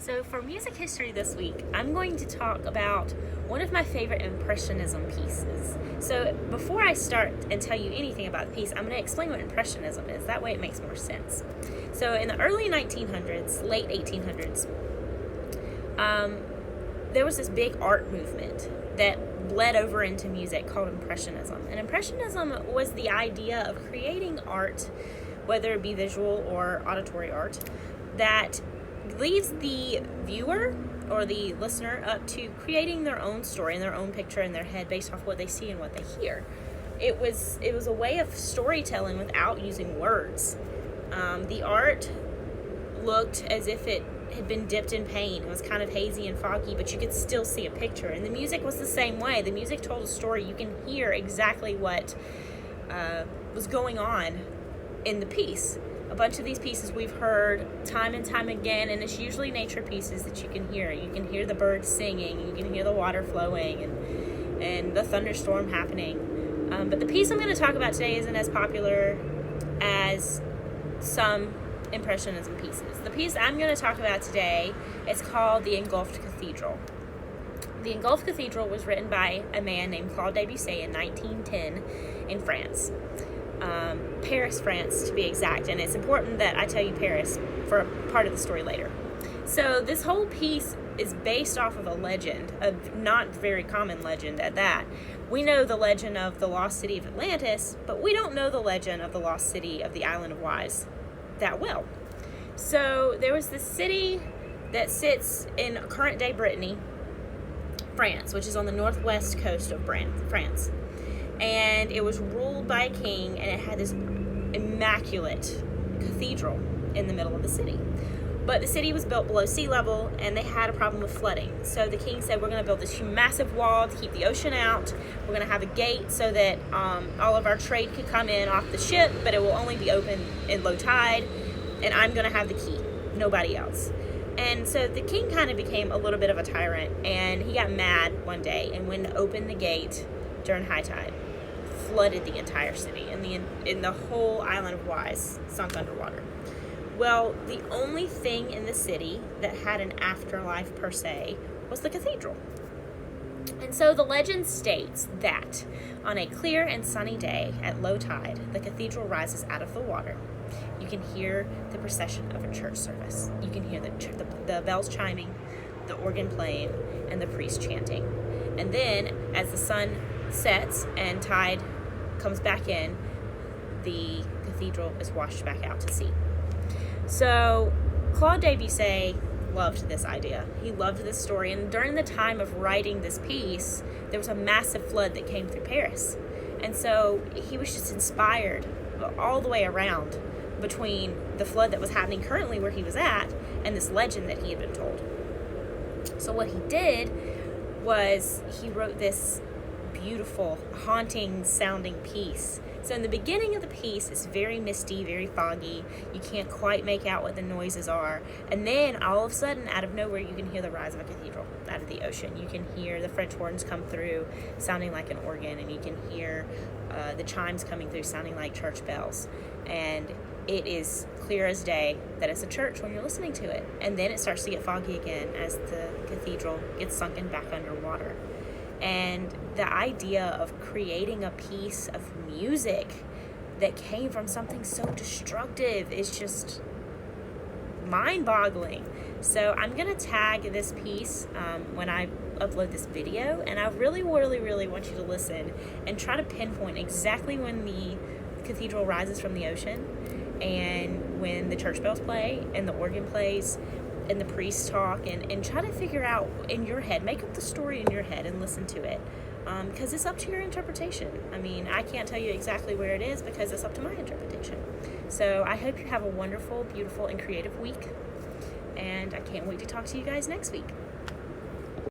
So for music history this week, I'm going to talk about one of my favorite Impressionism pieces. So before I start and tell you anything about the piece, I'm going to explain what Impressionism is. That way it makes more sense. So in the early 1900s, late 1800s, there was this big art movement that bled over into music called Impressionism. And Impressionism was the idea of creating art, whether it be visual or auditory art, that leads the viewer or the listener up to creating their own story and their own picture in their head based off what they see and what they hear. It was a way of storytelling without using words. The art looked as if it had been dipped in paint. It was kind of hazy and foggy, but you could still see a picture. And the music was the same way. The music told a story. You can hear exactly what was going on in the piece. A bunch of these pieces we've heard time and time again, and it's usually nature pieces that you can hear. You can hear the birds singing, you can hear the water flowing, and the thunderstorm happening. But the piece I'm going to talk about today isn't as popular as some Impressionism pieces. The piece I'm going to talk about today is called the Engulfed Cathedral. The Engulfed Cathedral was written by a man named Claude Debussy in 1910 in France. Paris, France, to be exact, and it's important that I tell you Paris for a part of the story later. So this whole piece is based off of a legend, a not very common legend at that. We know the legend of the lost city of Atlantis, but we don't know the legend of the lost city of the Island of Wight that well. So there was this city that sits in current-day Brittany, France, which is on the northwest coast of France. And it was ruled by a king, and it had this immaculate cathedral in the middle of the city. But the city was built below sea level, and they had a problem with flooding. So the king said, we're going to build this massive wall to keep the ocean out. We're going to have a gate so that all of our trade could come in off the ship, but it will only be open in low tide, and I'm going to have the key, nobody else. And so the king kind of became a little bit of a tyrant, and he got mad one day and went to open the gate during high tide. Flooded the entire city, and the whole island of Wight sunk underwater. Well, the only thing in the city that had an afterlife per se was the cathedral. And so the legend states that on a clear and sunny day at low tide, the cathedral rises out of the water. You can hear the procession of a church service. You can hear the bells chiming, the organ playing, and the priest chanting. And then, as the sun sets and tide comes back in, the cathedral is washed back out to sea. So Claude Debussy loved this idea. He loved this story, and during the time of writing this piece, there was a massive flood that came through Paris. And so he was just inspired all the way around between the flood that was happening currently where he was at and this legend that he had been told. So what he did was he wrote this beautiful, haunting sounding piece. So in the beginning of the piece, it's very misty, very foggy. You can't quite make out what the noises are. And then all of a sudden, out of nowhere, you can hear the rise of a cathedral out of the ocean. You can hear the French horns come through sounding like an organ, and you can hear the chimes coming through sounding like church bells. And it is clear as day that it's a church when you're listening to it. And then it starts to get foggy again as the cathedral gets sunken back underwater. And the idea of creating a piece of music that came from something so destructive is just mind-boggling. So I'm going to tag this piece when I upload this video, and I really, really, really want you to listen and try to pinpoint exactly when the cathedral rises from the ocean and when the church bells play and the organ plays and the priests talk, and try to figure out in your head, make up the story in your head and listen to it, because it's up to your interpretation. I mean, I can't tell you exactly where it is because it's up to my interpretation. So I hope you have a wonderful, beautiful, and creative week, and I can't wait to talk to you guys next week.